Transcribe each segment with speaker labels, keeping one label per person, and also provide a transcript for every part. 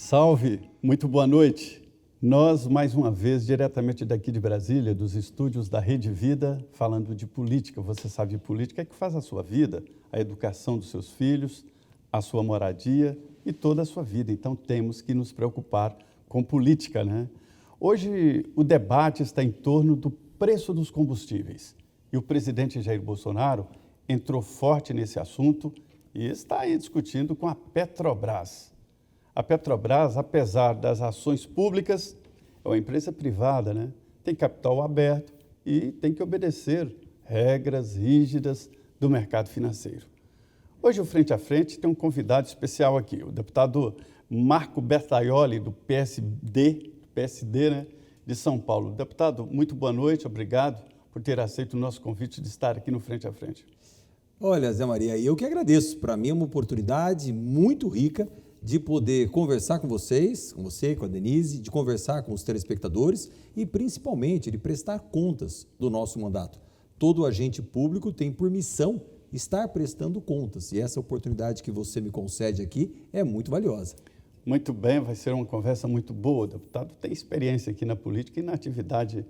Speaker 1: Salve, muito boa noite. Nós, mais uma vez, diretamente daqui de Brasília, dos estúdios da Rede Vida, falando de política. Você sabe, de política é que faz a sua vida, a educação dos seus filhos, a sua moradia e toda a sua vida. Então, temos que nos preocupar com política, né? Hoje, o debate está em torno do preço dos combustíveis. E o presidente Jair Bolsonaro entrou forte nesse assunto e está aí discutindo com a Petrobras. A Petrobras, apesar das ações públicas, é uma empresa privada, né? Tem capital aberto e tem que obedecer regras rígidas do mercado financeiro. Hoje, o Frente a Frente tem um convidado especial aqui, o deputado Marco Bertaioli, do PSD, né, de São Paulo. Deputado, muito boa noite, obrigado por ter aceito o nosso convite de estar aqui no Frente a Frente.
Speaker 2: Olha, Zé Maria, eu que agradeço. Para mim é uma oportunidade muito rica de poder conversar com vocês, com você, com a Denise, de conversar com os telespectadores e, principalmente, de prestar contas do nosso mandato. Todo agente público tem por missão estar prestando contas e essa oportunidade que você me concede aqui é muito valiosa.
Speaker 1: Muito bem, vai ser uma conversa muito boa. O deputado tem experiência aqui na política e na atividade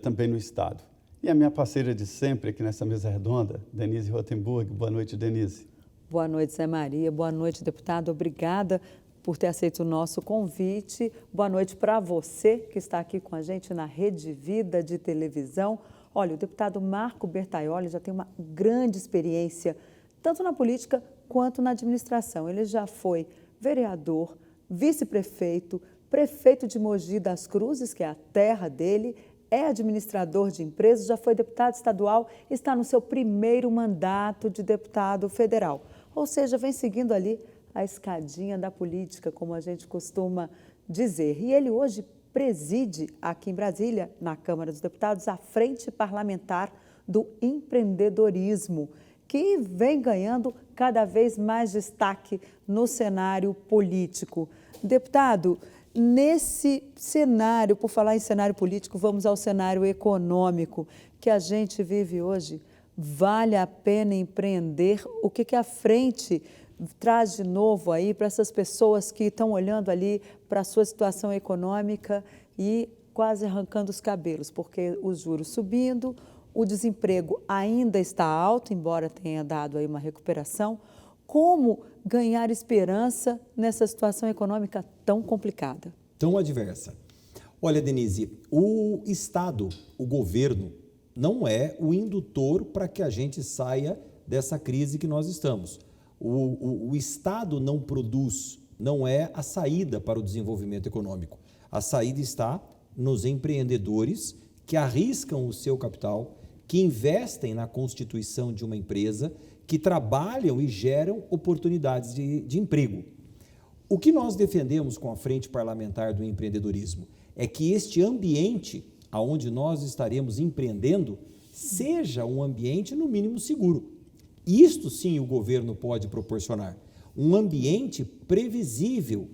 Speaker 1: também no Estado. E a minha parceira de sempre aqui nessa mesa redonda, Denise Rotenburg. Boa noite, Denise.
Speaker 3: Boa noite, Zé Maria. Boa noite, deputado. Obrigada por ter aceito o nosso convite. Boa noite para você que está aqui com a gente na Rede Vida de televisão. Olha, o deputado Marco Bertaioli já tem uma grande experiência, tanto na política quanto na administração. Ele já foi vereador, vice-prefeito, prefeito de Mogi das Cruzes, que é a terra dele, é administrador de empresas, já foi deputado estadual, está no seu primeiro mandato de deputado federal. Ou seja, vem seguindo ali a escadinha da política, como a gente costuma dizer. E ele hoje preside aqui em Brasília, na Câmara dos Deputados, a Frente Parlamentar do Empreendedorismo, que vem ganhando cada vez mais destaque no cenário político. Deputado, nesse cenário, por falar em cenário político, vamos ao cenário econômico que a gente vive hoje. Vale a pena empreender? O que a frente traz de novo aí para essas pessoas que estão olhando ali para a sua situação econômica e quase arrancando os cabelos, porque os juros subindo, o desemprego ainda está alto, embora tenha dado aí uma recuperação. Como ganhar esperança nessa situação econômica tão complicada?
Speaker 2: Tão adversa. Olha, Denise, o Estado, o governo, não é o indutor para que a gente saia dessa crise que nós estamos. O Estado não produz, não é a saída para o desenvolvimento econômico. A saída está nos empreendedores que arriscam o seu capital, que investem na constituição de uma empresa, que trabalham e geram oportunidades de emprego. O que nós defendemos com a Frente Parlamentar do Empreendedorismo é que este ambiente onde nós estaremos empreendendo seja um ambiente, no mínimo, seguro. Isto sim o governo pode proporcionar. Um ambiente previsível,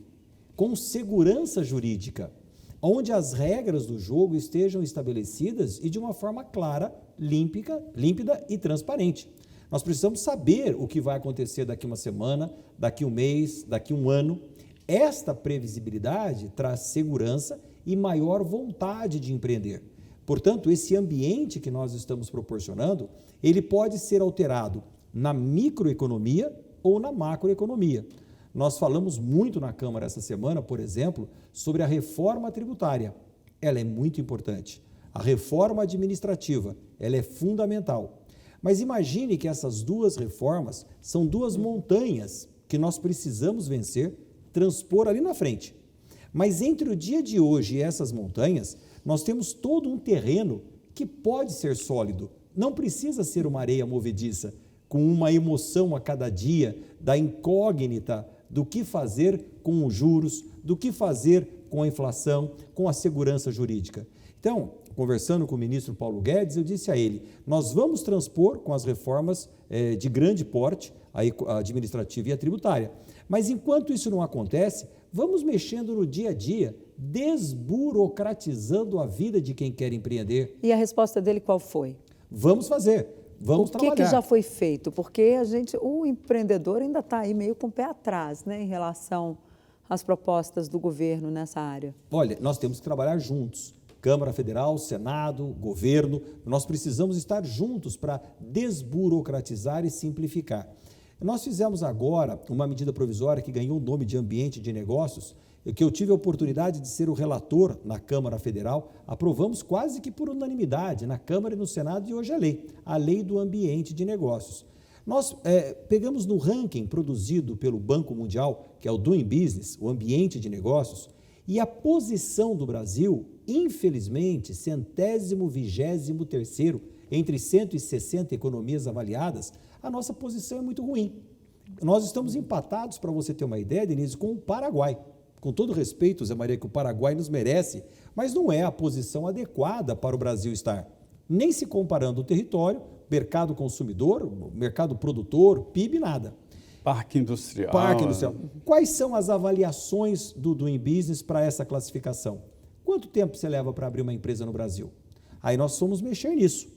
Speaker 2: com segurança jurídica, onde as regras do jogo estejam estabelecidas e de uma forma clara, límpida e transparente. Nós precisamos saber o que vai acontecer daqui uma semana, daqui um mês, daqui um ano. Esta previsibilidade traz segurança e maior vontade de empreender. Portanto, esse ambiente que nós estamos proporcionando, ele pode ser alterado na microeconomia ou na macroeconomia. Nós falamos muito na Câmara essa semana, por exemplo, sobre a reforma tributária. Ela é muito importante. A reforma administrativa, ela é fundamental. Mas imagine que essas duas reformas são duas montanhas que nós precisamos vencer, transpor ali na frente. Mas entre o dia de hoje e essas montanhas, nós temos todo um terreno que pode ser sólido. Não precisa ser uma areia movediça, com uma emoção a cada dia da incógnita do que fazer com os juros, do que fazer com a inflação, com a segurança jurídica. Então, conversando com o ministro Paulo Guedes, eu disse a ele, nós vamos transpor com as reformas de grande porte, a administrativa e a tributária. Mas enquanto isso não acontece, vamos mexendo no dia a dia, desburocratizando a vida de quem quer empreender.
Speaker 3: E a resposta dele qual foi?
Speaker 2: Vamos fazer, vamos trabalhar.
Speaker 3: O que já foi feito? Porque o empreendedor ainda está aí meio com o pé atrás, né, em relação as propostas do governo nessa área?
Speaker 2: Olha, nós temos que trabalhar juntos. Câmara Federal, Senado, governo, nós precisamos estar juntos para desburocratizar e simplificar. Nós fizemos agora uma medida provisória que ganhou o nome de Ambiente de Negócios, que eu tive a oportunidade de ser o relator na Câmara Federal, aprovamos quase que por unanimidade na Câmara e no Senado, e hoje a lei do Ambiente de Negócios. Nós pegamos no ranking produzido pelo Banco Mundial, que é o Doing Business, o Ambiente de Negócios, e a posição do Brasil, infelizmente, 123º entre 160 economias avaliadas, a nossa posição é muito ruim. Nós estamos empatados, para você ter uma ideia, Denise, com o Paraguai. Com todo respeito, Zé Maria, que o Paraguai nos merece, mas não é a posição adequada para o Brasil estar. Nem se comparando o território, mercado consumidor, mercado produtor, PIB, nada.
Speaker 1: Parque industrial.
Speaker 2: Parque industrial. Quais são as avaliações do Doing Business para essa classificação? Quanto tempo você leva para abrir uma empresa no Brasil? Aí nós fomos mexer nisso.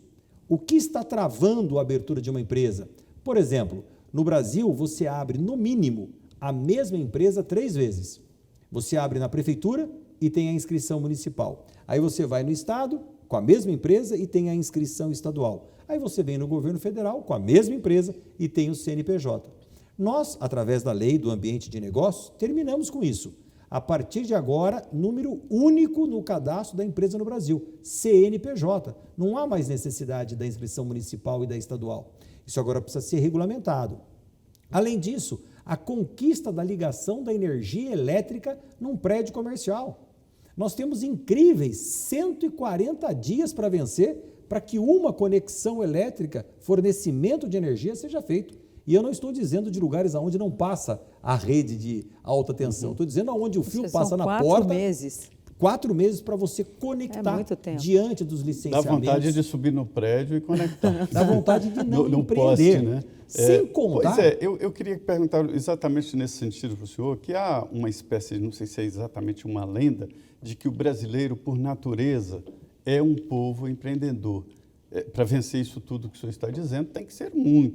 Speaker 2: O que está travando a abertura de uma empresa? Por exemplo, no Brasil, você abre, no mínimo, a mesma empresa 3 vezes. Você abre na prefeitura e tem a inscrição municipal. Aí você vai no estado com a mesma empresa e tem a inscrição estadual. Aí você vem no governo federal com a mesma empresa e tem o CNPJ. Nós, através da lei do Ambiente de Negócios, terminamos com isso. A partir de agora, número único no cadastro da empresa no Brasil, CNPJ. Não há mais necessidade da inscrição municipal e da estadual. Isso agora precisa ser regulamentado. Além disso, a conquista da ligação da energia elétrica num prédio comercial. Nós temos incríveis 140 dias para vencer para que uma conexão elétrica, fornecimento de energia, seja feito. E eu não estou dizendo de lugares onde não passa a rede de alta tensão. Estou dizendo onde o fio passa na porta.
Speaker 3: 4 meses.
Speaker 2: 4 meses para você conectar diante dos licenciamentos.
Speaker 1: Dá vontade de subir no prédio e conectar.
Speaker 2: Dá vontade de não
Speaker 1: no
Speaker 2: empreender.
Speaker 1: Poste, né?
Speaker 2: Sem contar...
Speaker 1: Pois é, eu queria perguntar exatamente nesse sentido para o senhor, que há uma espécie, não sei se é exatamente uma lenda, de que o brasileiro, por natureza, é um povo empreendedor. Para vencer isso tudo que o senhor está dizendo, tem que ser um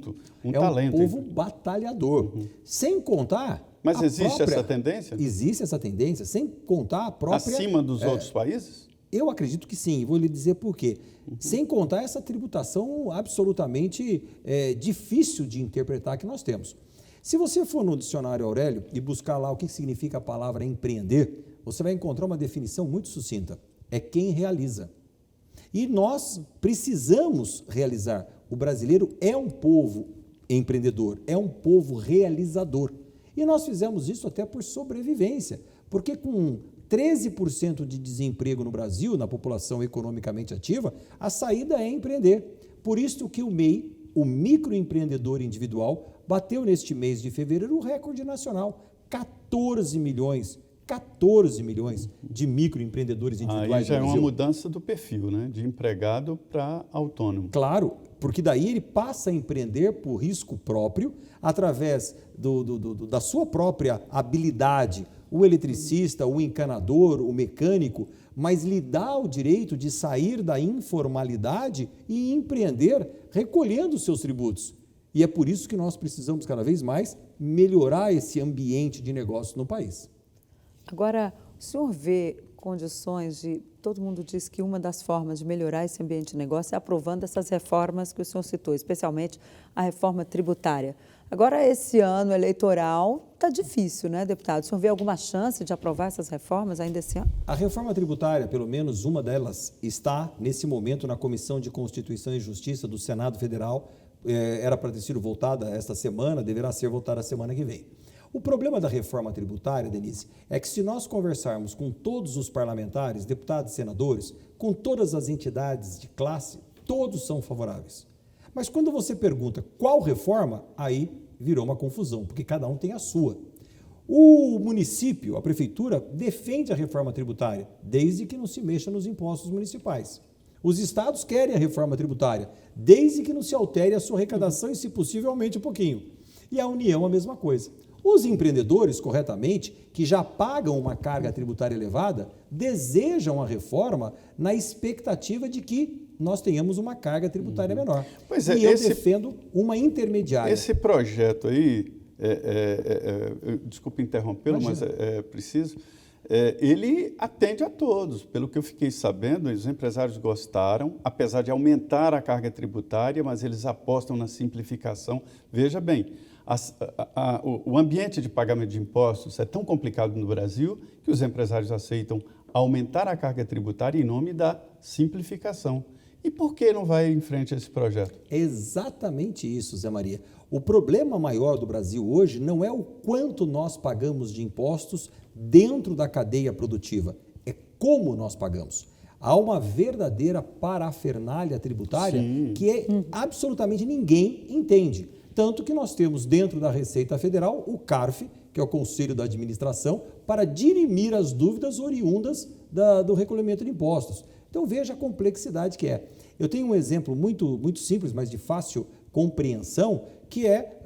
Speaker 1: talento.
Speaker 2: É um povo batalhador. Sem contar...
Speaker 1: Mas existe essa tendência?
Speaker 2: Existe essa tendência, sem contar a própria...
Speaker 1: Acima dos outros países?
Speaker 2: Eu acredito que sim, vou lhe dizer por quê. Sem contar essa tributação absolutamente difícil de interpretar que nós temos. Se você for no dicionário Aurélio e buscar lá o que significa a palavra empreender, você vai encontrar uma definição muito sucinta. É quem realiza. E nós precisamos realizar. O brasileiro é um povo empreendedor, é um povo realizador. E nós fizemos isso até por sobrevivência, porque com 13% de desemprego no Brasil, na população economicamente ativa, a saída é empreender. Por isso que o MEI, o microempreendedor individual, bateu neste mês de fevereiro o recorde nacional, 14 milhões de microempreendedores individuais.
Speaker 1: Aí já é uma mudança do perfil, né? De empregado para autônomo.
Speaker 2: Claro, porque daí ele passa a empreender por risco próprio, através da sua própria habilidade, o eletricista, o encanador, o mecânico, mas lhe dá o direito de sair da informalidade e empreender recolhendo os seus tributos. E é por isso que nós precisamos cada vez mais melhorar esse ambiente de negócio no país.
Speaker 3: Agora, o senhor vê condições de... Todo mundo diz que uma das formas de melhorar esse ambiente de negócio é aprovando essas reformas que o senhor citou, especialmente a reforma tributária. Agora, esse ano eleitoral está difícil, né, deputado? O senhor vê alguma chance de aprovar essas reformas ainda esse ano?
Speaker 2: A reforma tributária, pelo menos uma delas, está nesse momento na Comissão de Constituição e Justiça do Senado Federal. Era para ter sido votada esta semana, deverá ser votada a semana que vem. O problema da reforma tributária, Denise, é que se nós conversarmos com todos os parlamentares, deputados e senadores, com todas as entidades de classe, todos são favoráveis. Mas quando você pergunta qual reforma, aí virou uma confusão, porque cada um tem a sua. O município, a prefeitura, defende a reforma tributária, desde que não se mexa nos impostos municipais. Os estados querem a reforma tributária, desde que não se altere a sua arrecadação e, se possível, aumente um pouquinho. E a União, a mesma coisa. Os empreendedores, corretamente, que já pagam uma carga tributária elevada, desejam a reforma na expectativa de que nós tenhamos uma carga tributária menor.
Speaker 1: Pois é,
Speaker 2: e eu defendo uma intermediária.
Speaker 1: Esse projeto aí desculpe interrompê-lo, mas é preciso. Ele atende a todos. Pelo que eu fiquei sabendo, os empresários gostaram, apesar de aumentar a carga tributária, mas eles apostam na simplificação. Veja bem, o ambiente de pagamento de impostos é tão complicado no Brasil que os empresários aceitam aumentar a carga tributária em nome da simplificação. E por que não vai em frente a esse projeto?
Speaker 2: É exatamente isso, Zé Maria. O problema maior do Brasil hoje não é o quanto nós pagamos de impostos dentro da cadeia produtiva, é como nós pagamos. Há uma verdadeira parafernália tributária que absolutamente ninguém entende. Tanto que nós temos dentro da Receita Federal o CARF, que é o Conselho da Administração, para dirimir as dúvidas oriundas do recolhimento de impostos. Então veja a complexidade que é. Eu tenho um exemplo muito simples, mas de fácil compreensão, que é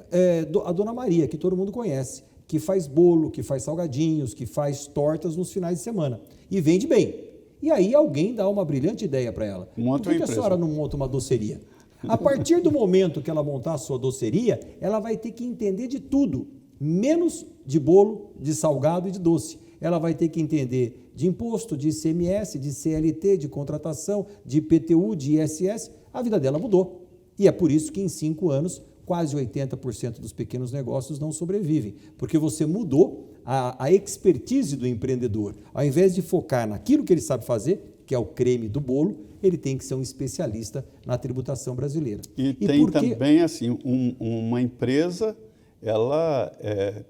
Speaker 2: a Dona Maria, que todo mundo conhece, que faz bolo, que faz salgadinhos, que faz tortas nos finais de semana e vende bem. E aí alguém dá uma brilhante ideia para ela. Por que a senhora não monta uma doceria? A partir do momento que ela montar a sua doceria, ela vai ter que entender de tudo, menos de bolo, de salgado e de doce. Ela vai ter que entender de imposto, de ICMS, de CLT, de contratação, de IPTU, de ISS. A vida dela mudou. E é por isso que em 5 anos, quase 80% dos pequenos negócios não sobrevivem, porque você mudou a expertise do empreendedor. Ao invés de focar naquilo que ele sabe fazer, que é o creme do bolo, ele tem que ser um especialista na tributação brasileira.
Speaker 1: E tem também assim, uma empresa, ela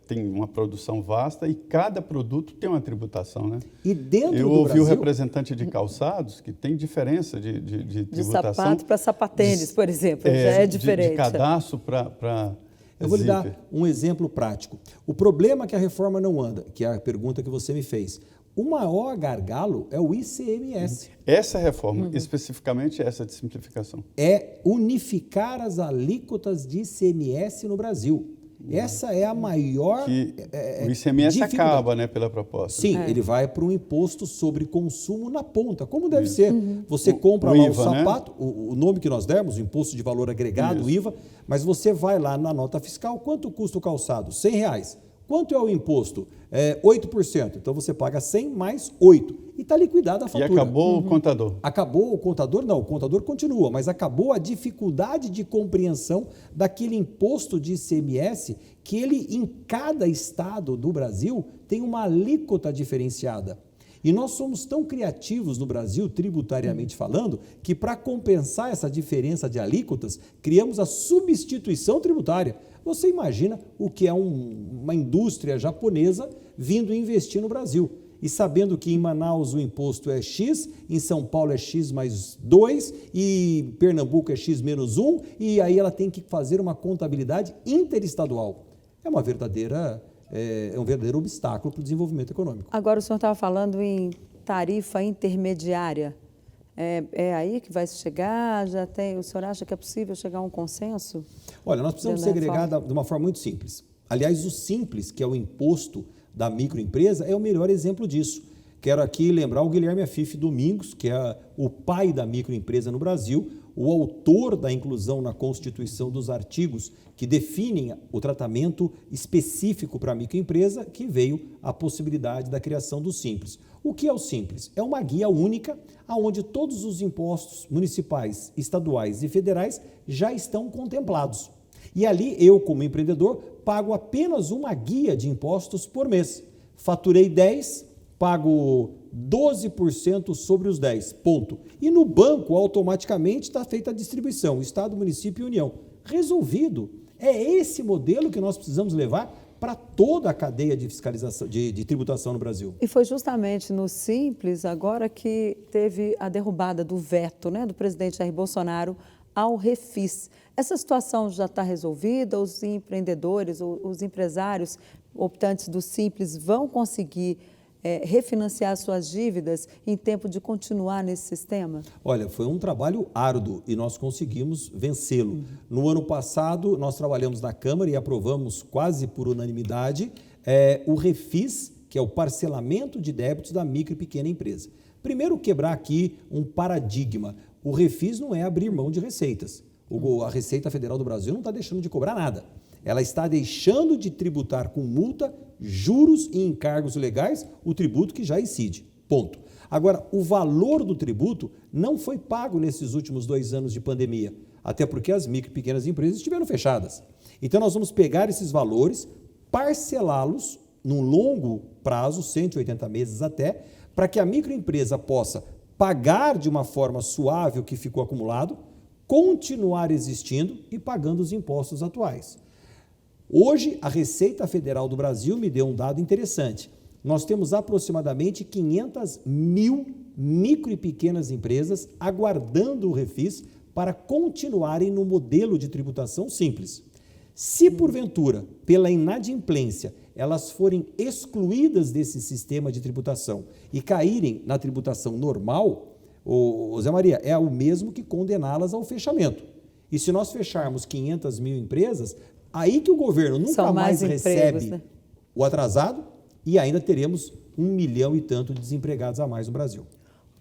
Speaker 1: tem uma produção vasta e cada produto tem uma tributação, né?
Speaker 2: E dentro
Speaker 1: Eu
Speaker 2: do
Speaker 1: ouvi
Speaker 2: Brasil,
Speaker 1: o representante de calçados que tem diferença de tributação.
Speaker 3: De sapato para sapatênis, por exemplo, já é diferente.
Speaker 1: De cadastro para
Speaker 2: eu vou lhe dar um exemplo prático. O problema que a reforma não anda, que é a pergunta que você me fez, o maior gargalo é o ICMS.
Speaker 1: Essa reforma, especificamente essa de simplificação.
Speaker 2: É unificar as alíquotas de ICMS no Brasil. Essa é a maior
Speaker 1: o ICMS acaba, né, pela proposta.
Speaker 2: Sim, ele vai para um imposto sobre consumo na ponta, como deve ser. Você compra lá
Speaker 1: IVA,
Speaker 2: o sapato, né? o nome que nós demos, o Imposto de Valor Agregado, o IVA, mas você vai lá na nota fiscal, quanto custa o calçado? R$100. Quanto é o imposto? 8%. Então você paga 100 mais 8. E está liquidada a fatura.
Speaker 1: E acabou o contador?
Speaker 2: Acabou o contador? Não, o contador continua, mas acabou a dificuldade de compreensão daquele imposto de ICMS que ele, em cada estado do Brasil, tem uma alíquota diferenciada. E nós somos tão criativos no Brasil, tributariamente falando, que para compensar essa diferença de alíquotas, criamos a substituição tributária. Você imagina o que é uma indústria japonesa vindo investir no Brasil e sabendo que em Manaus o imposto é X, em São Paulo é X mais 2 e Pernambuco é X menos 1 e aí ela tem que fazer uma contabilidade interestadual. É um verdadeiro obstáculo para o desenvolvimento econômico.
Speaker 3: Agora o senhor estava falando em tarifa intermediária. É aí que vai se chegar? O senhor acha que é possível chegar a um consenso?
Speaker 2: Olha, nós precisamos segregar de uma forma muito simples. Aliás, o Simples, que é o imposto da microempresa, é o melhor exemplo disso. Quero aqui lembrar o Guilherme Afif Domingos, que é o pai da microempresa no Brasil, o autor da inclusão na Constituição dos artigos que definem o tratamento específico para a microempresa, que veio a possibilidade da criação do Simples. O que é o Simples? É uma guia única onde todos os impostos municipais, estaduais e federais já estão contemplados. E ali eu, como empreendedor, pago apenas uma guia de impostos por mês. Faturei 10, pago 12% sobre os 10, ponto. E no banco, automaticamente, está feita a distribuição, Estado, município e União. Resolvido. É esse modelo que nós precisamos levar para toda a cadeia de fiscalização, de tributação no Brasil.
Speaker 3: E foi justamente no Simples, agora, que teve a derrubada do veto, né, do presidente Jair Bolsonaro ao Refis. Essa situação já está resolvida? Os empreendedores, os empresários optantes do Simples vão conseguir refinanciar suas dívidas em tempo de continuar nesse sistema?
Speaker 2: Olha, foi um trabalho árduo e nós conseguimos vencê-lo. No ano passado, nós trabalhamos na Câmara e aprovamos quase por unanimidade o Refis, que é o parcelamento de débitos da micro e pequena empresa. Primeiro, quebrar aqui um paradigma. O Refis não é abrir mão de receitas. A Receita Federal do Brasil não está deixando de cobrar nada. Ela está deixando de tributar com multa, juros e encargos legais o tributo que já incide. Ponto. Agora, o valor do tributo não foi pago nesses últimos 2 anos de pandemia, até porque as micro e pequenas empresas estiveram fechadas. Então, nós vamos pegar esses valores, parcelá-los num longo prazo, 180 meses até, para que a microempresa possa pagar de uma forma suave o que ficou acumulado, continuar existindo e pagando os impostos atuais. Hoje, a Receita Federal do Brasil me deu um dado interessante. Nós temos aproximadamente 500 mil micro e pequenas empresas aguardando o refis para continuarem no modelo de tributação simples. Se, porventura, pela inadimplência, elas forem excluídas desse sistema de tributação e caírem na tributação normal, Zé Maria, é o mesmo que condená-las ao fechamento. E se nós fecharmos 500 mil empresas, aí que o governo nunca mais recebe o atrasado e ainda teremos 1 milhão e tanto de desempregados a mais no Brasil.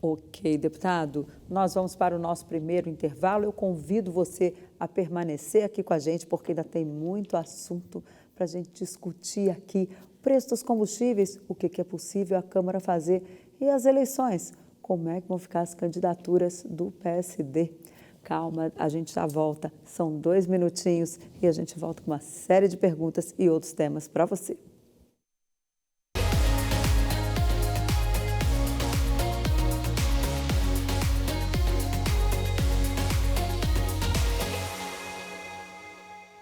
Speaker 3: Ok, deputado, nós vamos para o nosso primeiro intervalo. Eu convido você a permanecer aqui com a gente, porque ainda tem muito assunto para a gente discutir aqui. O preço dos combustíveis, o que é possível a Câmara fazer e as eleições, como é que vão ficar as candidaturas do PSD. Calma, a gente já volta. São 2 minutinhos e a gente volta com uma série de perguntas e outros temas para você.